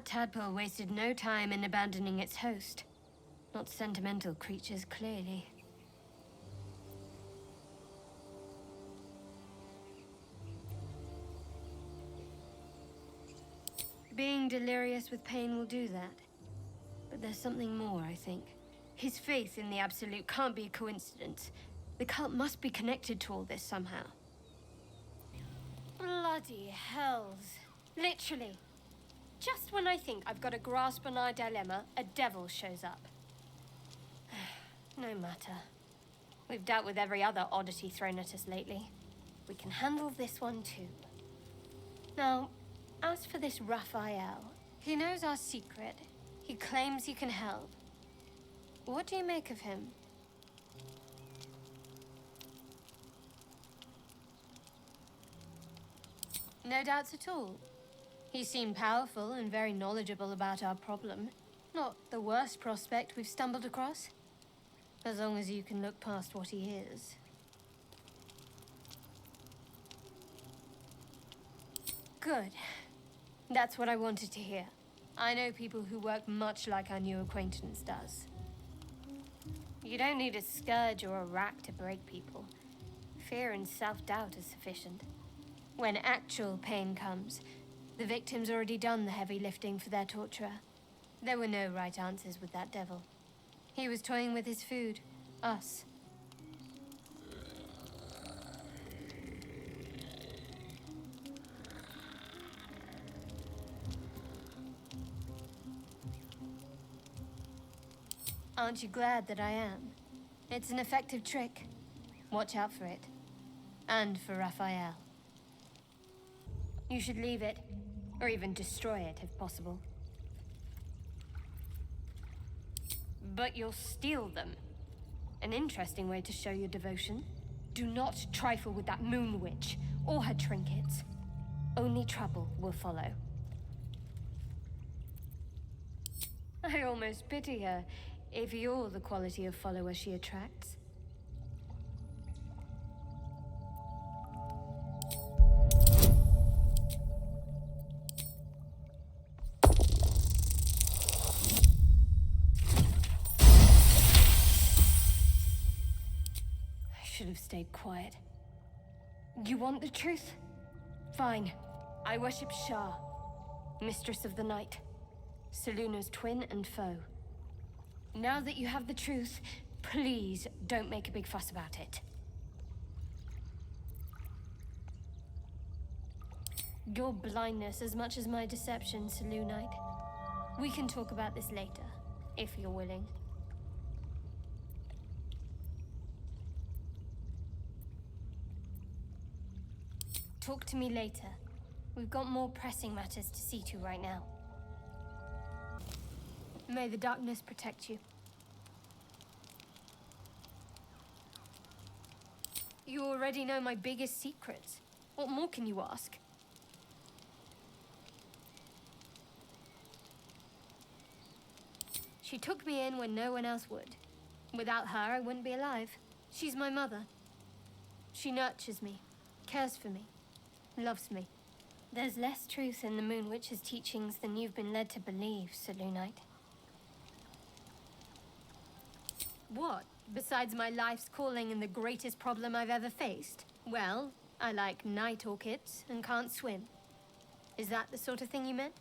That tadpole wasted no time in abandoning its host. Not sentimental creatures, clearly. Being delirious with pain will do that. But there's something more, I think. His faith in the Absolute can't be a coincidence. The cult must be connected to all this somehow. Bloody hells. Literally. Just when I think I've got a grasp on our dilemma, a devil shows up. No matter. We've dealt with every other oddity thrown at us lately. We can handle this one too. Now, as for this Raphael, he knows our secret. He claims he can help. What do you make of him? No doubts at all. He seemed powerful and very knowledgeable about our problem. Not the worst prospect we've stumbled across. As long as you can look past what he is. Good. That's what I wanted to hear. I know people who work much like our new acquaintance does. You don't need a scourge or a rack to break people. Fear and self-doubt are sufficient. When actual pain comes, the victim's already done the heavy lifting for their torturer. There were no right answers with that devil. He was toying with his food. Us. Aren't you glad that I am? It's an effective trick. Watch out for it. And for Raphael. You should leave it, or even destroy it if possible. But you'll steal them. An interesting way to show your devotion. Do not trifle with that moon witch, or her trinkets. Only trouble will follow. I almost pity her, if you're the quality of follower she attracts. I should have stayed quiet. You want the truth? Fine. I worship Shar, Mistress of the Night, Selune's twin and foe. Now that you have the truth, please don't make a big fuss about it. Your blindness as much as my deception, Selune. We can talk about this later, if you're willing. Talk to me later. We've got more pressing matters to see to right now. May the darkness protect you. You already know my biggest secrets. What more can you ask? She took me in when no one else would. Without her, I wouldn't be alive. She's my mother. She nurtures me, cares for me, loves me. There's less truth in the Moon Witch's teachings than you've been led to believe, Selune. What? Besides my life's calling and the greatest problem I've ever faced? Well, I like night orchids and can't swim. Is that the sort of thing you meant?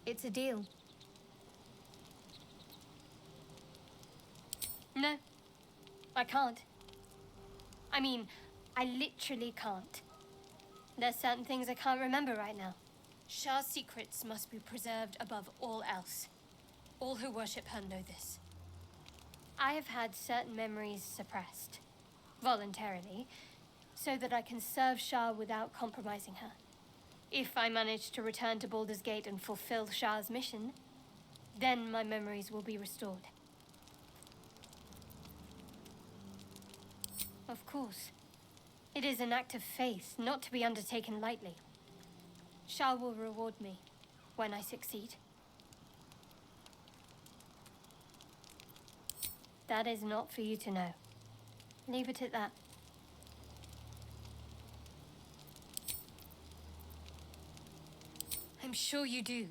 It's a deal. No, I can't. I mean, I literally can't. There's certain things I can't remember right now. Shar's secrets must be preserved above all else. All who worship her know this. I have had certain memories suppressed, voluntarily, so that I can serve Shar without compromising her. If I manage to return to Baldur's Gate and fulfill Shar's mission, then my memories will be restored. Of course. It is an act of faith, not to be undertaken lightly. Shar will reward me when I succeed. That is not for you to know. Leave it at that. I'm sure you do.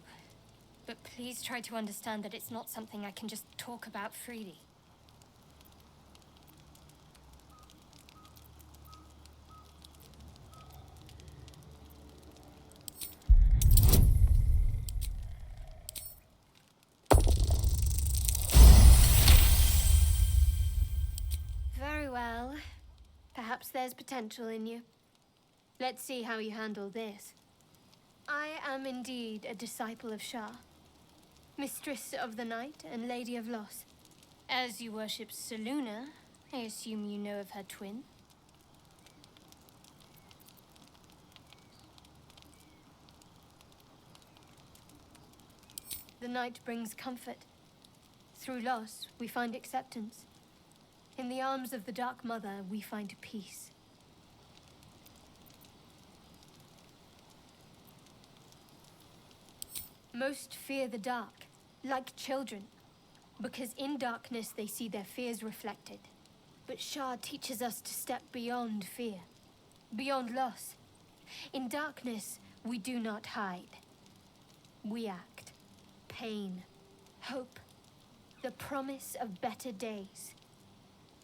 But please try to understand that it's not something I can just talk about freely. Very well. Perhaps there's potential in you. Let's see how you handle this. I am indeed a disciple of Shar, Mistress of the Night and Lady of Loss. As you worship Selune, I assume you know of her twin. The night brings comfort. Through loss, we find acceptance. In the arms of the Dark Mother, we find peace. Most fear the dark, like children, because in darkness they see their fears reflected. But Shar teaches us to step beyond fear, beyond loss. In darkness, we do not hide. We act. Pain, hope, the promise of better days.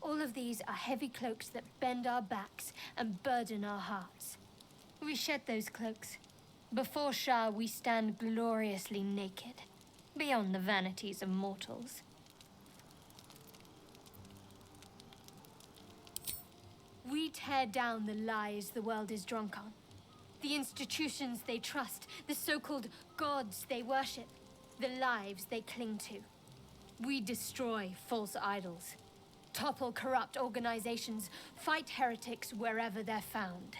All of these are heavy cloaks that bend our backs and burden our hearts. We shed those cloaks. Before Shar, we stand gloriously naked, beyond the vanities of mortals. We tear down the lies the world is drunk on, the institutions they trust, the so-called gods they worship, the lives they cling to. We destroy false idols, topple corrupt organizations, fight heretics wherever they're found.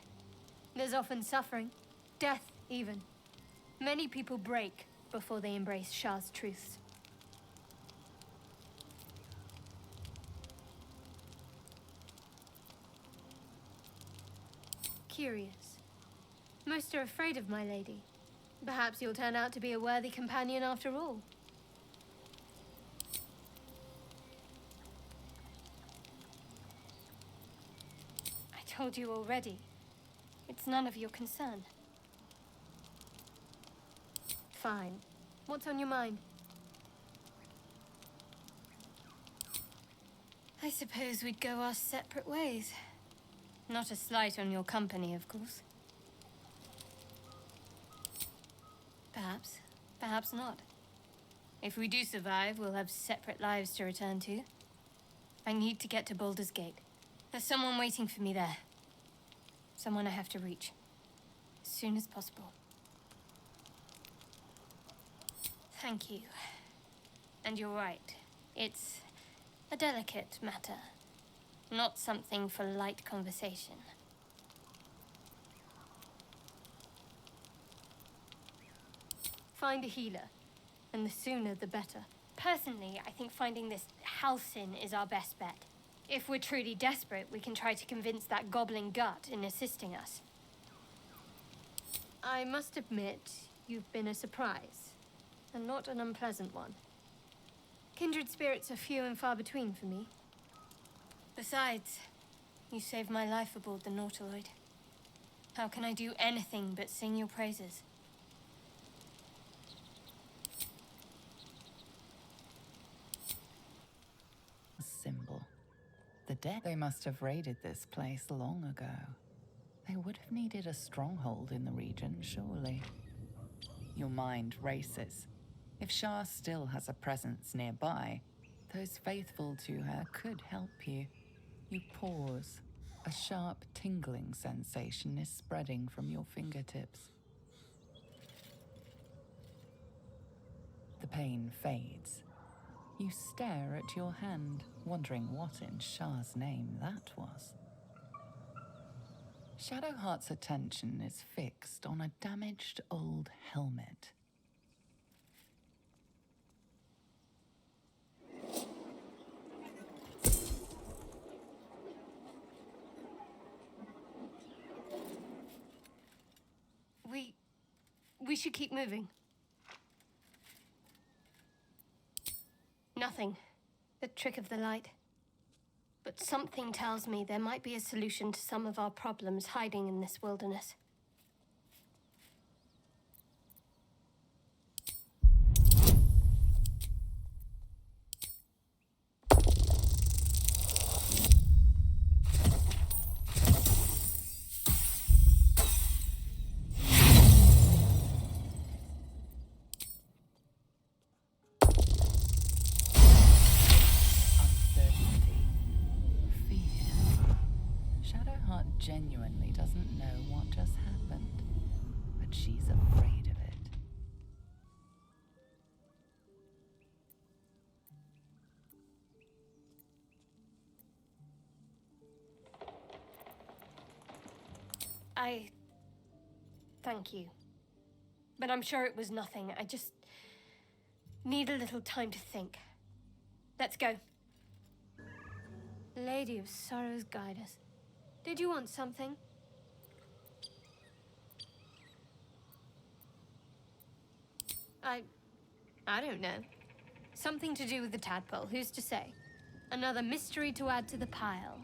There's often suffering, death even. Many people break before they embrace Shar's truths. Curious. Most are afraid of my lady. Perhaps you'll turn out to be a worthy companion after all. I told you already. It's none of your concern. Fine. What's on your mind? I suppose we'd go our separate ways. Not a slight on your company, of course. Perhaps. Perhaps not. If we do survive, we'll have separate lives to return to. I need to get to Baldur's Gate. There's someone waiting for me there. Someone I have to reach. As soon as possible. Thank you. And you're right. It's a delicate matter. Not something for light conversation. Find a healer, and the sooner the better. Personally, I think finding this Halcyon is our best bet. If we're truly desperate, we can try to convince that goblin gut in assisting us. I must admit, you've been a surprise, and not an unpleasant one. Kindred spirits are few and far between for me. Besides, you saved my life aboard the Nautiloid. How can I do anything but sing your praises? Symbol. The dead. They must have raided this place long ago. They would have needed a stronghold in the region, surely. Your mind races. If Shar still has a presence nearby, those faithful to her could help you. You pause. A sharp tingling sensation is spreading from your fingertips. The pain fades. You stare at your hand, wondering what in Shar's name that was. Shadowheart's attention is fixed on a damaged old helmet. We should keep moving. Nothing. The trick of the light. But something tells me there might be a solution to some of our problems hiding in this wilderness. Shadowheart genuinely doesn't know what just happened, but she's afraid of it. Thank you. But I'm sure it was nothing. I just need a little time to think. Let's go. Lady of Sorrows, guide us. Did you want something? I don't know. Something to do with the tadpole, who's to say? Another mystery to add to the pile.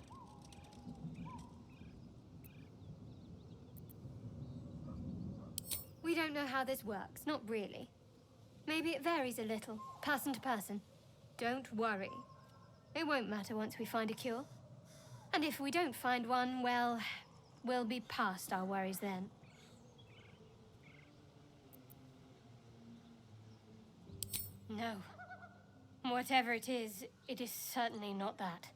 We don't know how this works, not really. Maybe it varies a little, person to person. Don't worry. It won't matter once we find a cure. And if we don't find one, well, we'll be past our worries then. No. Whatever it is certainly not that.